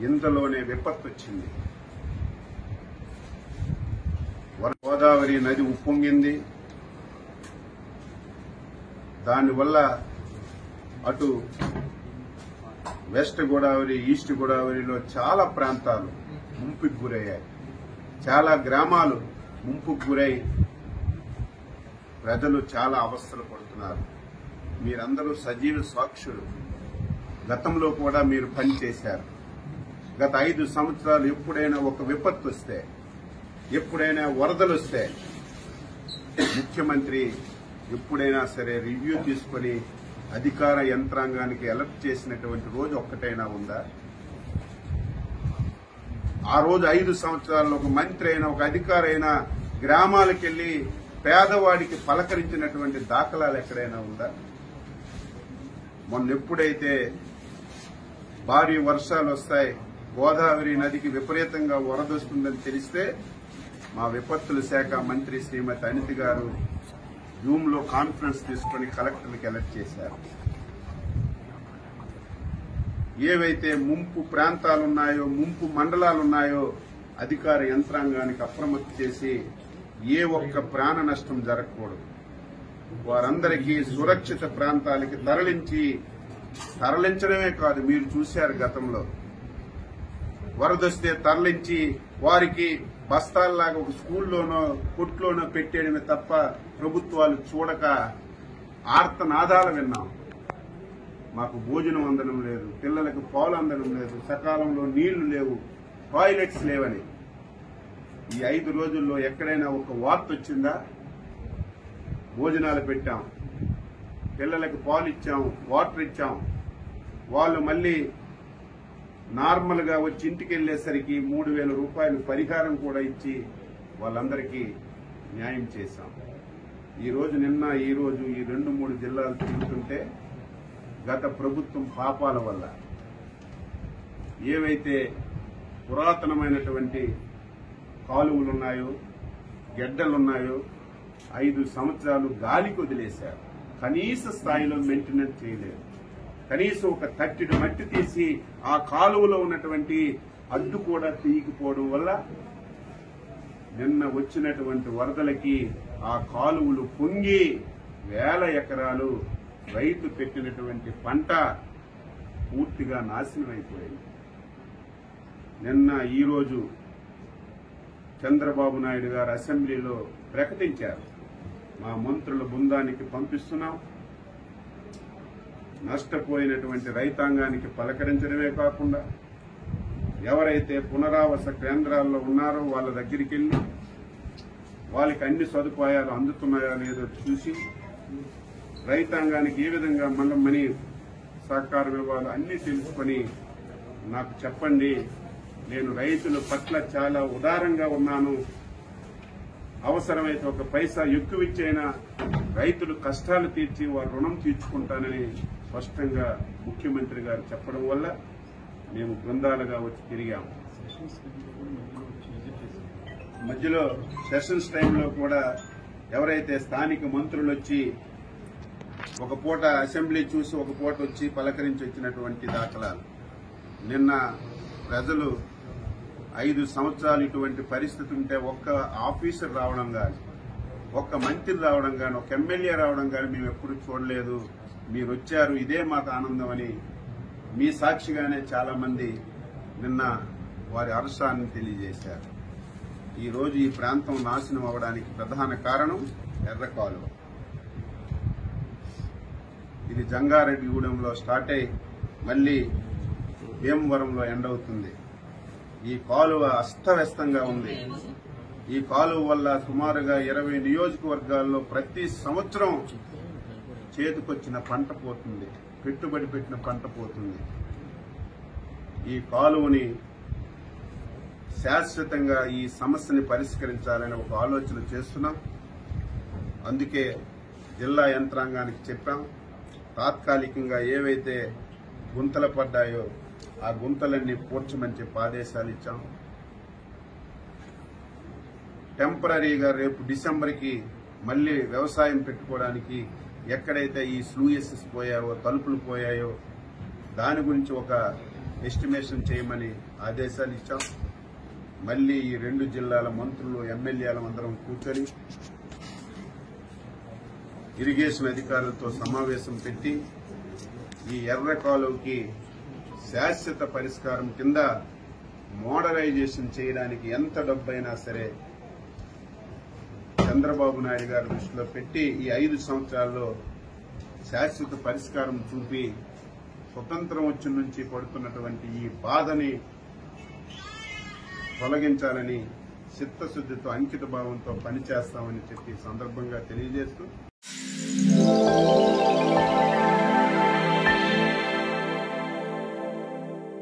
ఇంతలోనే విపత్తు వచ్చింది. గోదావరి నది ఉప్పొంగింది. దానివల్ల అటు వెస్ట్ గోదావరి, ఈస్ట్ గోదావరిలో చాలా ప్రాంతాలు ముంపుకు గురయ్యాయి. చాలా గ్రామాలు ముంపుకు గురై ప్రజలు చాలా అవస్థలు పడుతున్నారు. మీరందరూ సజీవ సాక్షులు. గతంలో కూడా మీరు పనిచేశారు. గత 5 సంవత్సరాలు ఎప్పుడైనా ఒక విపత్తు వస్తే, ఎప్పుడైనా వరదలు వస్తే ముఖ్యమంత్రి ఎప్పుడైనా సరే రివ్యూ తీసుకుని అధికార యంత్రాంగానికి అలర్ట్ చేసినటువంటి రోజు ఒక్కటైనా ఉందా? ఆ రోజు 5 సంవత్సరాల్లో ఒక మంత్రి అయినా, ఒక అధికారి అయినా గ్రామాలకెళ్లి పేదవాడికి పలకరించినటువంటి దాఖలాలు ఎక్కడైనా ఉందా? మొన్న ఎప్పుడైతే భారీ వర్షాలు వస్తాయి, గోదావరి నదికి విపరీతంగా వరదొస్తుందని తెలిస్తే మా విపత్తుల శాఖ మంత్రి శ్రీమతి అనిత గారు జూమ్ లో కాన్ఫరెన్స్ తీసుకుని కలెక్టర్లకు అలర్ట్ చేశారు. ఏవైతే ముంపు ప్రాంతాలున్నాయో, ముంపు మండలాలున్నాయో అధికార యంత్రాంగానికి అప్రమత్తం చేసి ఏ ఒక్క ప్రాణ నష్టం జరగకూడదు, వారందరికీ సురక్షిత ప్రాంతాలకి తరలించడమే కాదు, మీరు చూశారు గతంలో వరదొస్తే తరలించి వారికి బస్తాల్లాగా ఒక స్కూల్లోనో కొట్లోనో పెట్టేయడమే తప్ప ప్రభుత్వాలు చూడక ఆర్తనాదాలు విన్నాం. మాకు భోజనం అందడం లేదు, పిల్లలకు పాలు అందడం లేదు, సకాలంలో నీళ్లు లేవు, టాయిలెట్స్ లేవని. ఈ 5 రోజుల్లో ఎక్కడైనా ఒక వార్త వచ్చిందా? భోజనాలు పెట్టాం, పిల్లలకు పాలు ఇచ్చాం, వాటర్ ఇచ్చాం. వాళ్ళు మళ్లీ నార్మల్ గా వచ్చి ఇంటికి వెళ్లేసరికి 3,000 రూపాయలు పరిహారం కూడా ఇచ్చి వాళ్ళందరికీ న్యాయం చేశాం. ఈ రోజు ఈ 2-3 జిల్లాలు తిరుగుతుంటే గత ప్రభుత్వం పాపాల వల్ల ఏవైతే పురాతనమైనటువంటి కాలువలున్నాయో, గెడ్డలున్నాయో 5 సంవత్సరాలు గాలికి వదిలేశారు. కనీస స్థాయిలో మెయింటెనెన్స్ చేయలేదు. కనీసం ఒక తట్టెడు మట్టి తీసి ఆ కాలువలో ఉన్నటువంటి అడ్డు కూడా తీయకపోవడం వల్ల నిన్న వచ్చినటువంటి వరదలకి ఆ కాలువలు పొంగి 1000 ఎకరాలు రైతు పెట్టినటువంటి పంట పూర్తిగా నాశనం అయిపోయింది. నిన్న ఈరోజు చంద్రబాబు నాయుడు గారు అసెంబ్లీలో ప్రకటించారు, మా మంత్రుల బృందానికి పంపిస్తున్నాం, నష్టపోయినటువంటి రైతాంగానికి పలకరించడమే కాకుండా ఎవరైతే పునరావాస కేంద్రాల్లో ఉన్నారో వాళ్ళ దగ్గరికి వెళ్లి వాళ్ళకి అన్ని సదుపాయాలు అందుతున్నాయో లేదో చూసి రైతాంగానికి ఏ విధంగా మనీ సహకారం ఇవ్వాలో అన్ని తెలుసుకొని నాకు చెప్పండి, నేను రైతుల పట్ల చాలా ఉదారంగా ఉన్నాను, అవసరమైతే ఒక పైసా ఎక్కువ ఇచ్చైనా రైతులు కష్టాలు తీర్చి వారి రుణం తీర్చుకుంటానని స్పష్టంగా ముఖ్యమంత్రి గారు చెప్పడం వల్ల మేము బృందాలుగా వచ్చి తిరిగాము. మధ్యలో సెషన్స్ టైంలో కూడా ఎవరైతే స్థానిక మంత్రులు వచ్చి ఒక పూట అసెంబ్లీ చూసి ఒక పూట వచ్చి పలకరించి వచ్చినటువంటి దాఖలాలు. నిన్న ప్రజలు 5 సంవత్సరాలు ఇటువంటి పరిస్థితి ఉంటే ఒక్క ఆఫీసర్ రావడం కానీ, ఒక్క మంత్రి రావడం కానీ, ఒక ఎమ్మెల్యే రావడం కానీ మేము ఎప్పుడు చూడలేదు. మీరు వచ్చారు, ఇదే మాకు ఆనందం అని మీ సాక్షిగానే చాలా మంది నిన్న వారి హర్షాన్ని తెలియజేశారు. ఈ రోజు ఈ ప్రాంతం నాశనం అవడానికి ప్రధాన కారణం ఎర్రకాలువ. ఇది జంగారెడ్డిగూడెంలో స్టార్ట్ అయి మళ్లీ భీమవరంలో ఎండ్ అవుతుంది. ఈ కాలువ అస్తవ్యస్తంగా ఉంది. ఈ కాలువ వల్ల సుమారుగా 20 నియోజకవర్గాల్లో ప్రతి సంవత్సరం చేతికొచ్చిన పంట పోతుంది, పెట్టుబడి పెట్టిన పంట పోతుంది. ఈ కాలువని శాశ్వతంగా ఈ సమస్యని పరిష్కరించాలని ఒక ఆలోచన చేస్తున్నాం. అందుకే జిల్లా యంత్రాంగానికి చెప్పాం, తాత్కాలికంగా ఏవైతే గుంతలు పడ్డాయో ఆ గుంతలన్నీ పూడ్చమని చెప్పి ఆదేశాలు ఇచ్చాం. టెంపరీగా రేపు డిసెంబర్కి మళ్లీ వ్యవసాయం పెట్టుకోవడానికి ఎక్కడైతే ఈ స్లూయసెస్ పోయాయో, తలుపులు పోయాయో దాని గురించి ఒక ఎస్టిమేషన్ చేయమని ఆదేశాలు ఇచ్చాం. మళ్లీ ఈ 2 జిల్లాల మంత్రులు ఎమ్మెల్యేలు అందరం కూర్చొని ఇరిగేషన్ అధికారులతో సమావేశం పెట్టి ఈ ఎర్ర కాలువకి శాశ్వత పరిష్కారం కింద మోడరైజేషన్ చేయడానికి ఎంత డబ్బైనా సరే చంద్రబాబు నాయుడు గారి దృష్టిలో పెట్టి ఈ 5 సంవత్సరాల్లో శాశ్వత పరిష్కారం చూపి స్వతంత్రం వచ్చిన నుంచి పడుతున్నటువంటి ఈ బాధని తొలగించాలని చిత్తశుద్ధితో అంకిత భావంతో పనిచేస్తామని చెప్పి సందర్భంగా తెలియజేస్తూ